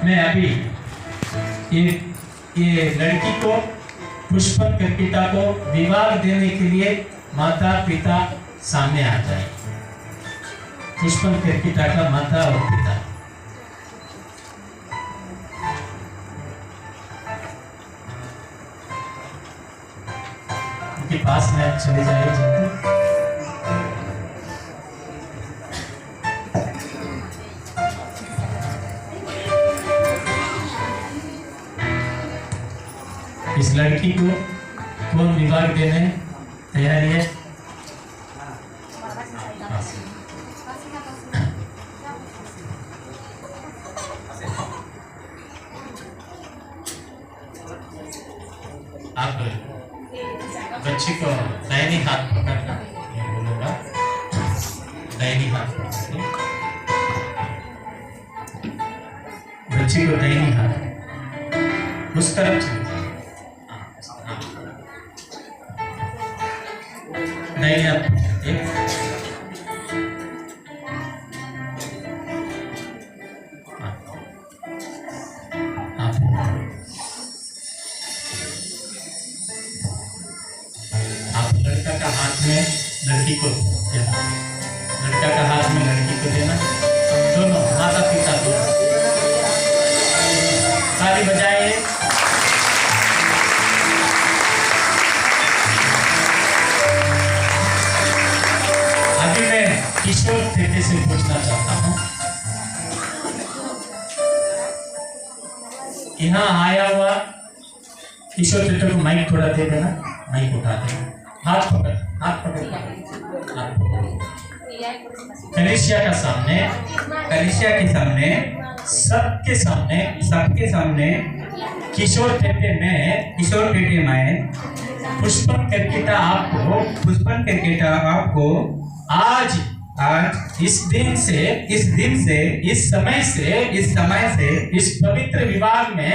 मैं अभी ये लड़की को पुष्पन कृतिका को विवाह देने के लिए माता पिता सामने आ जाए। पुष्पन कृतिका का माता और पिता। उनके पास में चले जाइए जल्दी। इस लड़की को कौन विवाह देने तैयारी है? आप बच्ची को दाहिनी हाथ पकड़ना, मैं बोलूंगा दाहिनी हाथ पकड़ना, बच्ची को दाहिनी हाथ उस तरफ चले, दाहिनी हाथ एक लड़का का हाथ में लड़की को देना, लड़का का हाथ में लड़की को देना, दोनों माता पिता दोनों ताली बजाइए। अभी मैं किशोर ठेके से पूछना चाहता हूँ, यहाँ आया हुआ किशोर ठेके को माइक थोड़ा दे देना, माइक उठा देना, हाथ पकड़, हाथ पकड़, हाथ पकड़। कलिसिया के सामने सबके सामने किशोर ठेके में पुष्पन कृतिका आपको आज इस समय से इस पवित्र विवाह में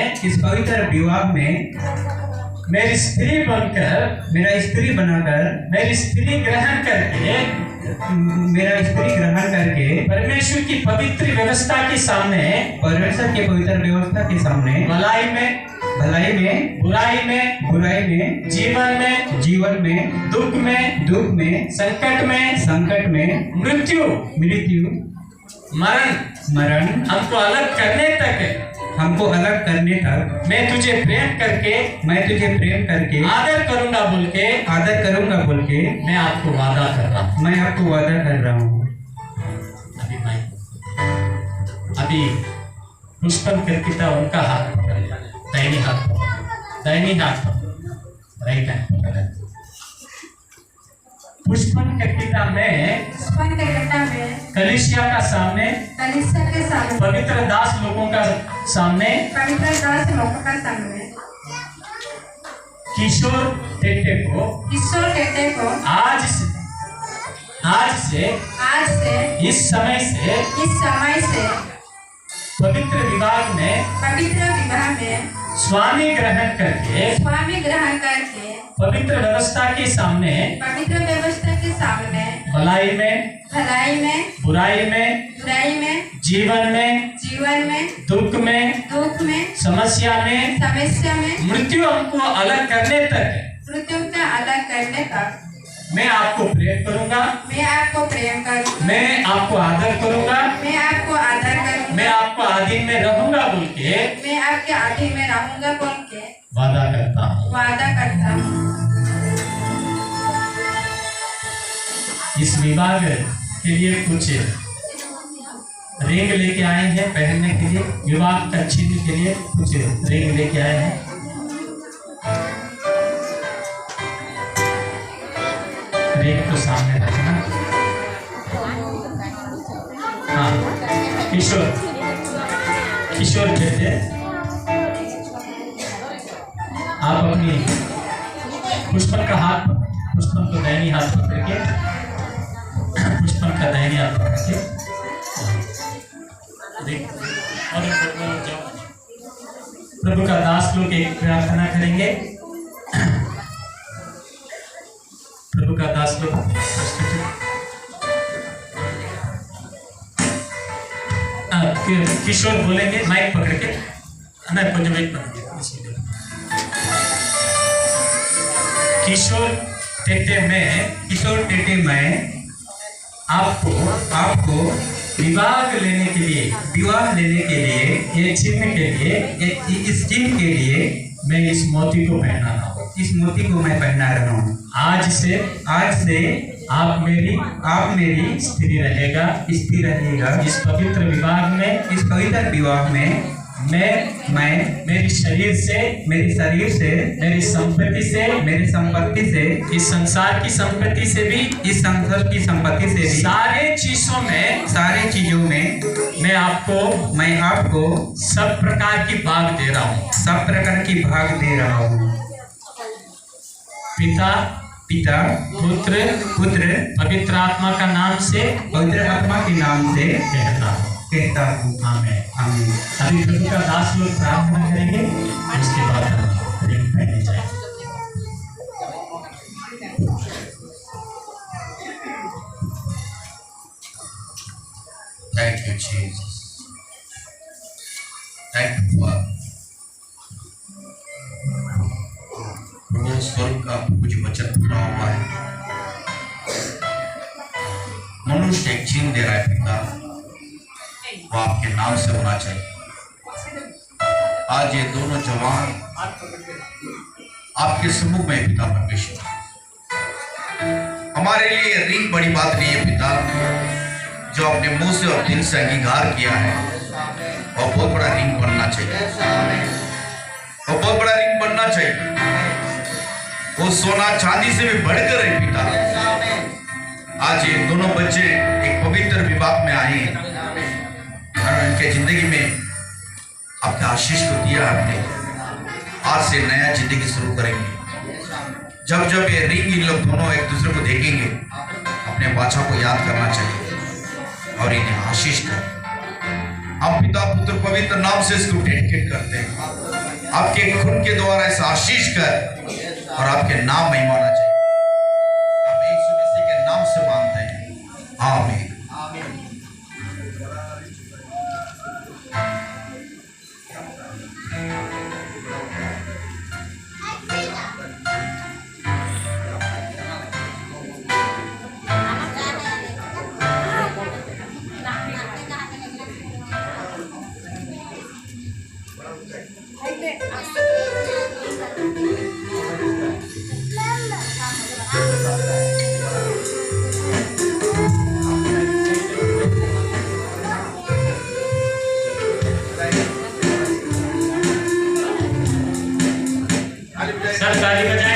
मेरी स्त्री बनाकर मेरी स्त्री ग्रहण करके परमेश्वर की पवित्र व्यवस्था के सामने भलाई में बुराई में जीवन में दुख में संकट में मृत्यु मरण हमको अलग करने तक मैं तुझे प्रेम करके आदर करूंगा बोल के मैं आपको वादा कर रहा हूँ। अभी पुष्पन कृतिका उनका हाथ दाहिनी हाथ राइट हैंड। पुष्पन कृतिका में कलिसिया के सामने पवित्र दास लोगों का सामने किशोर ठेके को आज से इस समय से पवित्र विवाह में स्वामी ग्रहण करके पवित्र व्यवस्था के सामने भलाई में बुराई में जीवन में दुख में समस्या में मृत्यु हमको अलग करने तक मैं आपको प्रेम करूंगा, मैं आपको आदर करूंगा, मैं आपको आधीन में रहूंगा बोल के वादा करता हूँ। इस विवाह के लिए कुछ रिंग लेके आए हैं पहनने के लिए, विवाह का चिन्ह के लिए कुछ रिंग लेके आए हैं। रिंग को सामने रखना। हाँ, किशोर ठेके आप अपनी पुष्पन का हाथ, पुष्पन को दाहिनी हाथ पकड़ के, पुष्पन का दाहिनी हाथ पकड़ के प्रभु का दास लोग एक प्रार्थना करेंगे। प्रभु का दास लोग किशोर बोलेंगे माइक पकड़ के, नहीं कुछ वेट करेंगे। किशोर टेटे में आपको विवाह लेने के लिए ये चिन्ह के लिए इस चिन्ह के लिए मैं इस मोती को पहना रहा हूँ। इस मोती को मैं पहना रहा हूँ। आज से आप मेरी स्त्री रहेगा। इस पवित्र विवाह में मैं मेरी शरीर से, मेरी संपत्ति से, इस संसार की संपत्ति से भी, सारे चीजों में मैं आपको सब प्रकार की भाग दे रहा हूँ। पिता, पुत्र, पवित्र आत्मा के नाम से कहता हूँ। आमीन। अभी प्रभु का दास लोग प्रार्थना करेंगे, उसके बाद हम रिंग पहने जाएंगे। Thank you, Jesus. Thank you, Father. प्रभु स्वर्ग का कुछ वचन पूरा हुआ है। मनुष्य एक चिन्ह दे रहा है पिता, वो आपके नाम से होना चाहिए। आज ये दोनों जवान आपके सम्मुख में पिता परमेश्वर, हमारे लिए रिंग बड़ी बात नहीं है पिता, जो अपने मुंह से और दिल से अंगीकार किया है, और बहुत बड़ा रिंग बनना चाहिए। वो सोना चांदी से भी बढ़कर है पिता। आज ये दोनों बच्चे एक पवित्र विवाह में आए हैं, उनके जिंदगी में आपके आशीष को दिया आपने। आज से नया जिंदगी शुरू करेंगे। जब ये रिंग इन लोग दोनों एक दूसरे को देखेंगे, अपने बाचा को याद करना चाहिए और इन्हें आशीष कर। हम पिता पुत्र पवित्र नाम से इसको डेडिकेट करते हैं। आपके खून के द्वारा इस आशीष कर और आपके नाम महिमाना चाहिए। हम यीशु मसीह के नाम से मांगते हैं, आमीन। ताली बजाएं।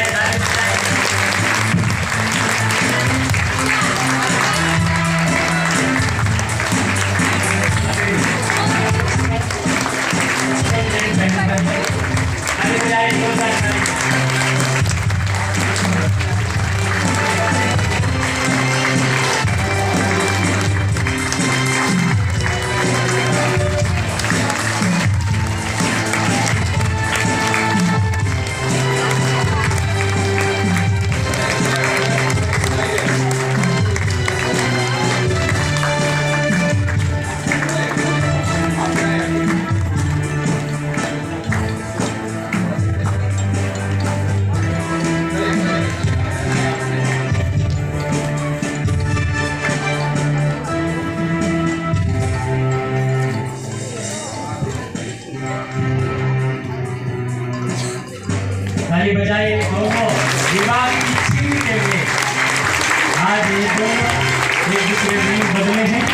ताली बजाइए दोनों विवाह की चिन्ह के लिए। आज ये दोनों एक दूसरे में बदले हैं।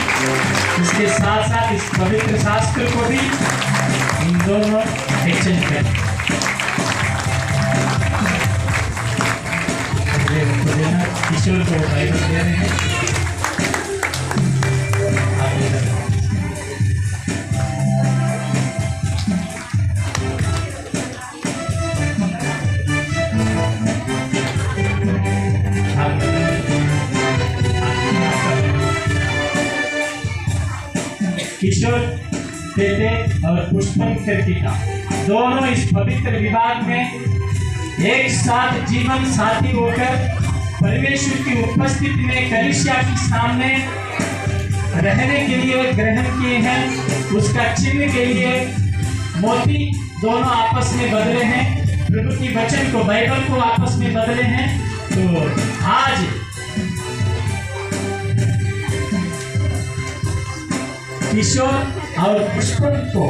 इसके साथ साथ इस पवित्र शास्त्र को भी इन दोनों एक्सचेंज करें। किशोर को बाइबल दे रहे हैं। किशोर टेटे और पुष्पन कर्तिका दोनों इस पवित्र विवाह में एक साथ जीवन साथी होकर परमेश्वर की उपस्थिति में कलीसिया के सामने रहने के लिए ग्रहण किए हैं, उसका चिन्ह के लिए मोती दोनों आपस में बदले हैं, प्रभु की वचन को, बाइबल को आपस में बदले हैं। तो आज किशोर और पुष्पन को